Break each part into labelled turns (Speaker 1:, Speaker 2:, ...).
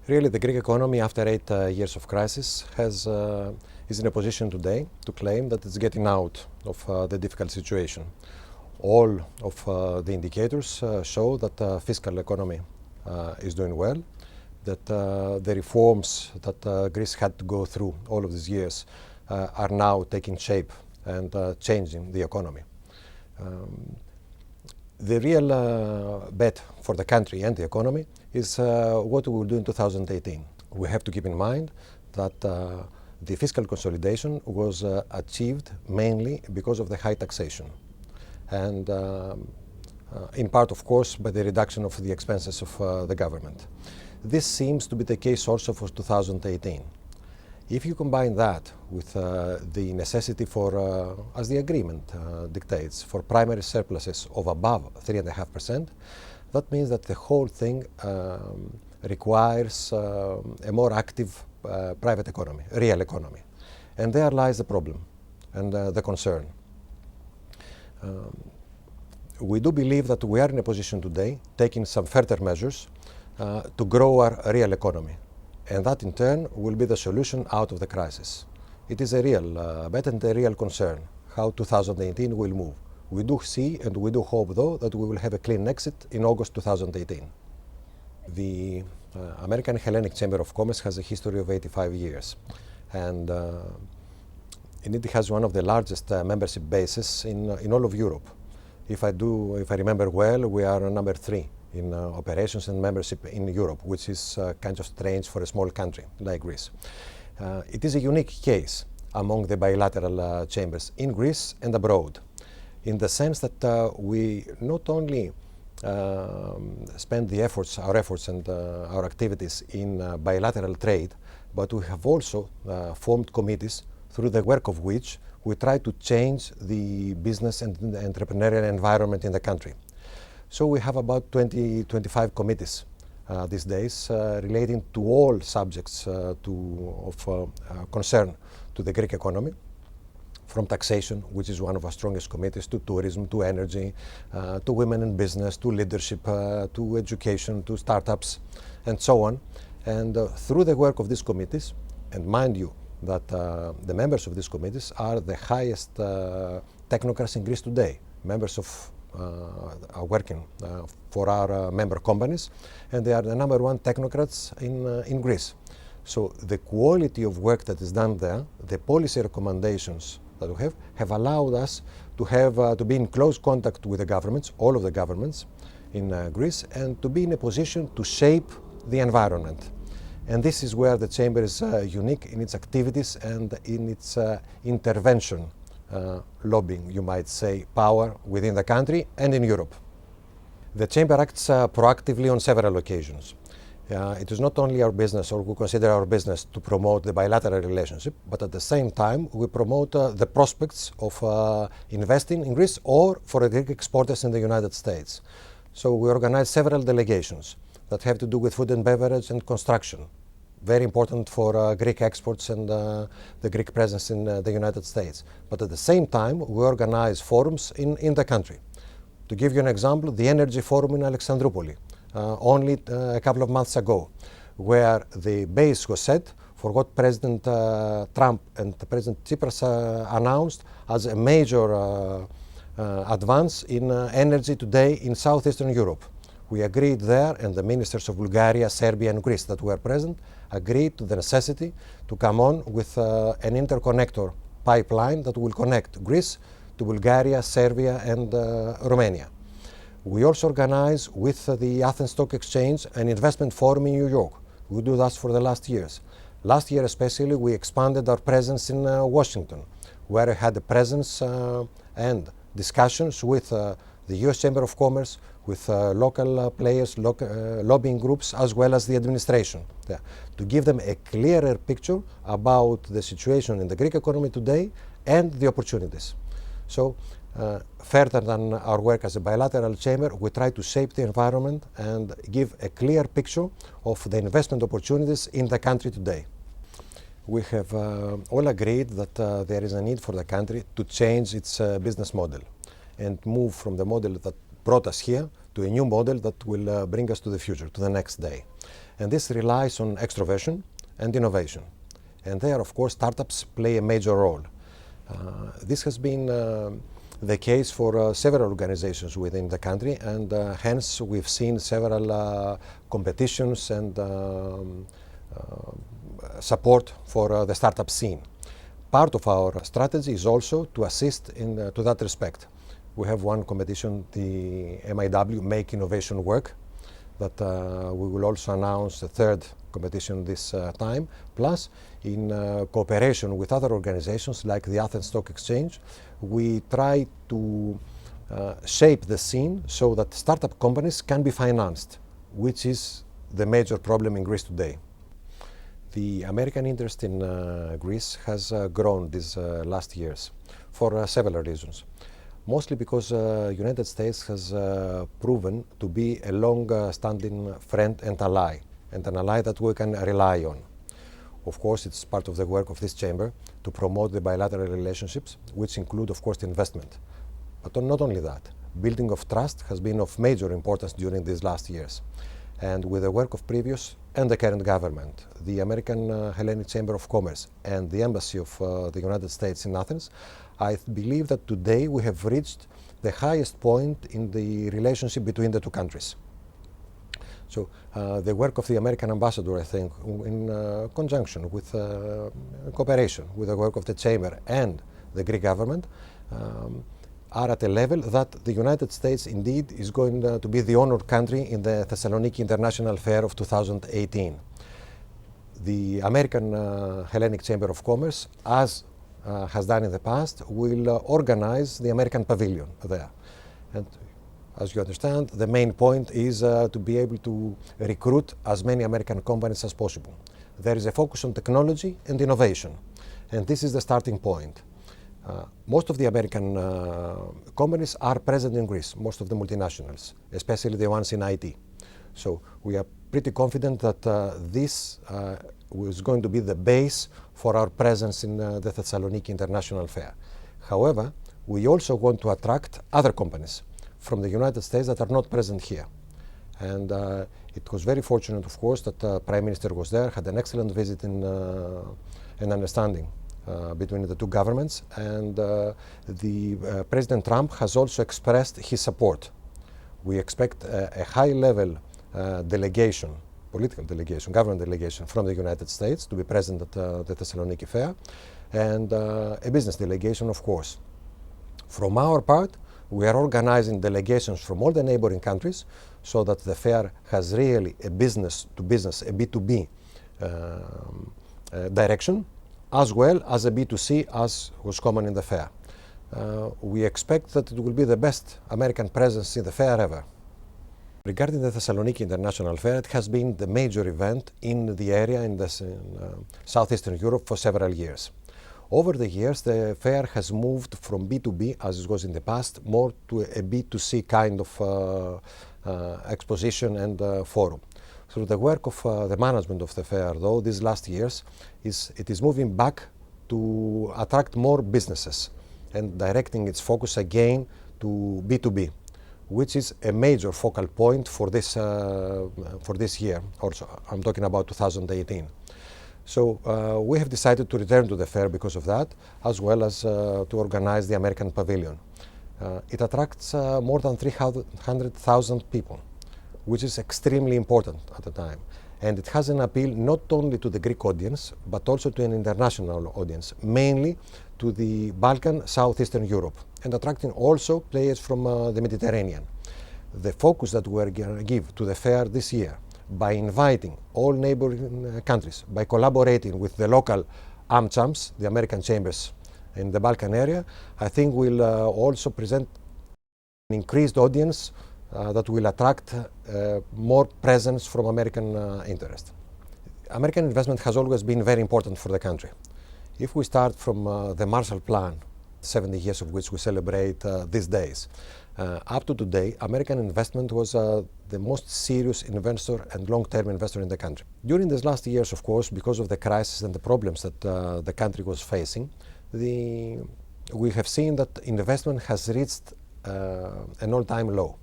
Speaker 1: Really, the Greek economy, after 8 years of crisis, is in a position today to claim that it's getting out of the difficult situation. All of the indicators show that the fiscal economy is doing well, that the reforms that Greece had to go through all of these years are now taking shape and changing the economy. The real bet for the country and the economy is what we will do in 2018. We have to keep in mind that the fiscal consolidation was achieved mainly because of the high taxation and in part, of course, by the reduction of the expenses of the government. This seems to be the case also for 2018. If you combine that with the necessity for, as the agreement dictates, for primary surpluses of above 3.5%, that means that the whole thing requires a more active private economy, real economy. And there lies the problem and the concern. We do believe that we are in a position today, taking some further measures to grow our real economy. And that in turn will be the solution out of the crisis. It is a real bet and a real concern how 2018 will move. We do see and we do hope, though, that we will have a clean exit in August 2018. The American-Hellenic Chamber of Commerce has a history of 85 years. And indeed it has one of the largest membership bases in all of Europe. If I remember well, we are number 3 in operations and membership in Europe, which is kind of strange for a small country like Greece. It is a unique case among the bilateral chambers in Greece and abroad, in the sense that we not only spend our efforts and our activities in bilateral trade, but we have also formed committees through the work of which we try to change the business and the entrepreneurial environment in the country. So we have about 25 committees these days relating to all subjects of concern to the Greek economy, from taxation, which is one of our strongest committees, to tourism, to energy, to women in business, to leadership, to education, to startups, and so on. And through the work of these committees, and mind you that the members of these committees are the highest technocrats in Greece today, members of are working for our member companies, and they are the number 1 technocrats in Greece. So the quality of work that is done there, the policy recommendations that we have allowed us to be in close contact with the governments, all of the governments in Greece, and to be in a position to shape the environment. And this is where the Chamber is unique in its activities and in its intervention. Lobbying, you might say, power within the country and in Europe. The Chamber acts proactively on several occasions. It is not only our business, or we consider our business, to promote the bilateral relationship, but at the same time we promote the prospects of investing in Greece or for Greek exporters in the United States. So we organize several delegations that have to do with food and beverage and construction. Very important for Greek exports and the Greek presence in the United States. But at the same time, we organize forums in the country. To give you an example, the Energy Forum in Alexandroupoli, only a couple of months ago, where the base was set for what President Trump and President Tsipras announced as a major advance in energy today in southeastern Europe. We agreed there, and the ministers of Bulgaria, Serbia, and Greece that were present agreed to the necessity to come on with an interconnector pipeline that will connect Greece to Bulgaria, Serbia, and Romania. We also organize with the Athens Stock Exchange an investment forum in New York. We do that for the last years. Last year especially, we expanded our presence in Washington, where I had a presence and discussions with the US Chamber of Commerce, with local players, lobbying groups, as well as the administration, to give them a clearer picture about the situation in the Greek economy today and the opportunities. So, further than our work as a bilateral chamber, we try to shape the environment and give a clear picture of the investment opportunities in the country today. We have all agreed that there is a need for the country to change its business model and move from the model that brought us here to a new model that will bring us to the future, to the next day. And this relies on extroversion and innovation. And there, of course, startups play a major role. This has been the case for several organizations within the country, and hence we've seen several competitions and support for the startup scene. Part of our strategy is also to assist to that respect. We have one competition, the MIW, Make Innovation Work, that we will also announce a third competition this time. Plus, in cooperation with other organizations like the Athens Stock Exchange, we try to shape the scene so that startup companies can be financed, which is the major problem in Greece today. The American interest in Greece has grown these last years for several reasons. Mostly because the United States has proven to be a long-standing friend and an ally that we can rely on. Of course, it's part of the work of this chamber to promote the bilateral relationships, which include, of course, investment. But not only that, building of trust has been of major importance during these last years. And with the work of previous and the current government, the American-Hellenic Chamber of Commerce and the Embassy of the United States in Athens, I believe that today we have reached the highest point in the relationship between the two countries. So the work of the American ambassador, I think, in conjunction with cooperation with the work of the Chamber and the Greek government, are at a level that the United States indeed is going to be the honored country in the Thessaloniki International Fair of 2018. The American-Hellenic Chamber of Commerce, as has done in the past, will organize the American Pavilion there. And as you understand, the main point is to be able to recruit as many American companies as possible. There is a focus on technology and innovation, and this is the starting point. Most of the American companies are present in Greece, most of the multinationals, especially the ones in IT. So we are pretty confident that this is going to be the base for our presence in the Thessaloniki International Fair. However, we also want to attract other companies from the United States that are not present here. And it was very fortunate, of course, that the Prime Minister was there, had an excellent visit and understanding between the two governments, and President Trump has also expressed his support. We expect a high-level delegation, political delegation, government delegation from the United States to be present at the Thessaloniki Fair, and a business delegation, of course. From our part, we are organizing delegations from all the neighboring countries so that the fair has really a business-to-business, a B2B direction, as well as a B2C, as was common in the fair. We expect that it will be the best American presence in the fair ever. Regarding the Thessaloniki International Fair, it has been the major event in the area in southeastern Europe for several years. Over the years, the fair has moved from B2B, as it was in the past, more to a B2C kind of exposition and forum. Through the work of the management of the fair, though, these last years, it is moving back to attract more businesses and directing its focus again to B2B, which is a major focal point for this year. Also, I'm talking about 2018. So we have decided to return to the fair because of that, as well as to organize the American Pavilion. It attracts more than 300,000 people, which is extremely important at the time. And it has an appeal not only to the Greek audience, but also to an international audience, mainly to the Balkan, Southeastern Europe, and attracting also players from the Mediterranean. The focus that we are going to give to the fair this year, by inviting all neighboring countries, by collaborating with the local AmChams, the American chambers in the Balkan area, I think will also present an increased audience that will attract more presence from American interest. American investment has always been very important for the country. If we start from the Marshall Plan, 70 years of which we celebrate these days, up to today, American investment was the most serious investor and long-term investor in the country. During these last years, of course, because of the crisis and the problems that the country was facing, we have seen that investment has reached an all-time low.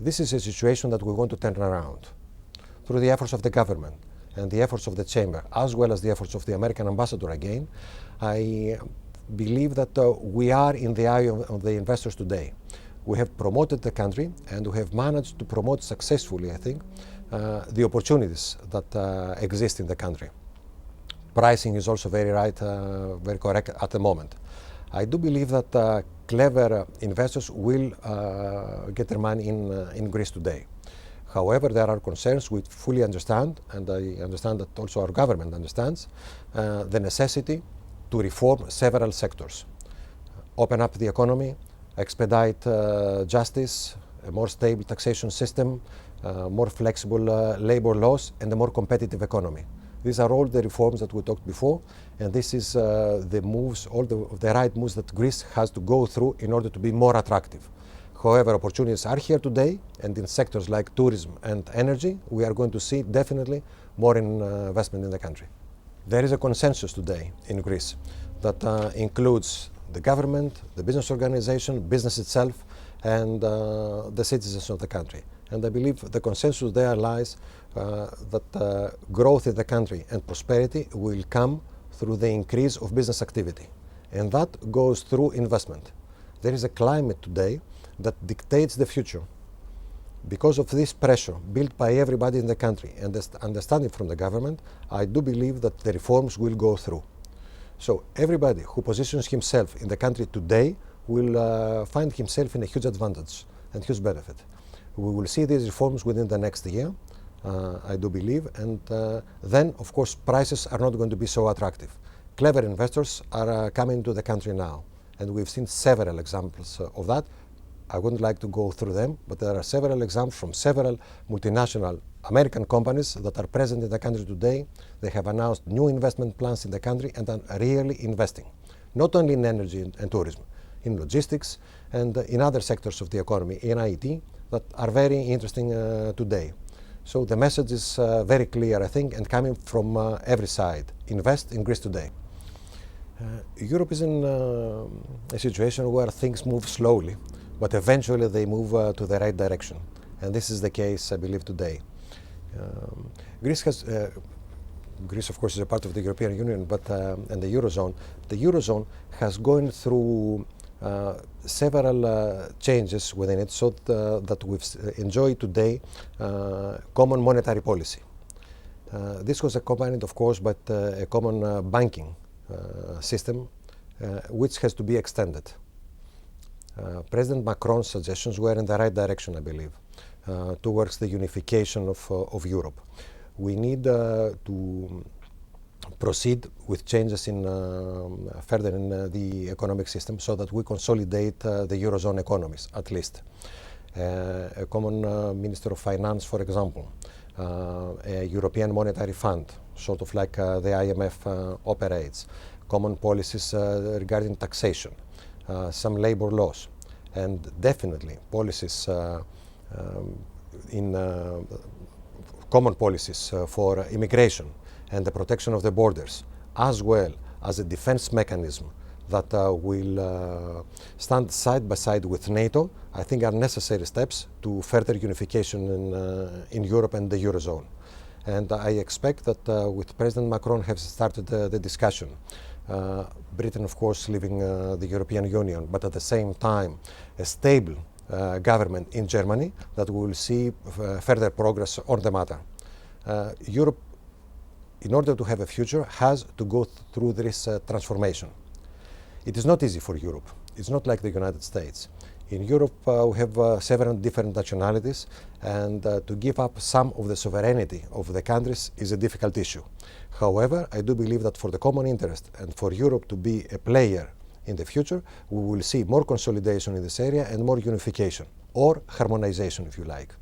Speaker 1: This is a situation that we want to turn around through the efforts of the government and the efforts of the Chamber, as well as the efforts of the American ambassador again. I believe that we are in the eye of the investors today. We have promoted the country and we have managed to promote successfully, I think, the opportunities that exist in the country. Pricing is also very right, very correct at the moment. I do believe that clever investors will get their money in Greece today. However, there are concerns we fully understand, and I understand that also our government understands, the necessity to reform several sectors. Open up the economy, expedite justice, a more stable taxation system, more flexible labor laws, and a more competitive economy. These are all the reforms that we talked before, and this is the moves, all the right moves that Greece has to go through in order to be more attractive. However, opportunities are here today, and in sectors like tourism and energy, we are going to see definitely more investment in the country. There is a consensus today in Greece that includes the government, the business organization, business itself, and the citizens of the country. And I believe the consensus there lies that growth in the country and prosperity will come through the increase of business activity. And that goes through investment. There is a climate today that dictates the future. Because of this pressure built by everybody in the country and the understanding from the government, I do believe that the reforms will go through. So everybody who positions himself in the country today will find himself in a huge advantage and huge benefit. We will see these reforms within the next year, I do believe, and then, of course, prices are not going to be so attractive. Clever investors are coming to the country now, and we've seen several examples of that. I wouldn't like to go through them, but there are several examples from several multinational American companies that are present in the country today. They have announced new investment plans in the country and are really investing, not only in energy and tourism, in logistics and in other sectors of the economy, in IT, that are very interesting today. So the message is very clear, I think, and coming from every side. Invest in Greece today. Europe is in a situation where things move slowly, but eventually they move to the right direction. And this is the case, I believe, today. Greece, of course, is a part of the European Union, but and the Eurozone. The Eurozone has gone through several changes within it, so that we've enjoyed today common monetary policy. This was accompanied, of course, by a common banking system, which has to be extended. President Macron's suggestions were in the right direction, I believe, towards the unification of Europe. We need to proceed with changes further in the economic system so that we consolidate the Eurozone economies, at least. A common Minister of Finance, for example, a European Monetary Fund, sort of like the IMF operates, common policies regarding taxation, some labor laws, and definitely policies common policies for immigration and the protection of the borders, as well as a defense mechanism that will stand side by side with NATO, I think are necessary steps to further unification in Europe and the Eurozone. And I expect that with President Macron has started the discussion. Britain, of course, leaving the European Union, but at the same time, a stable government in Germany, that we will see further progress on the matter. Europe, in order to have a future, has to go through this transformation. It is not easy for Europe. It's not like the United States. In Europe, we have several different nationalities, and to give up some of the sovereignty of the countries is a difficult issue. However, I do believe that for the common interest and for Europe to be a player in the future, we will see more consolidation in this area and more unification, or harmonization, if you like.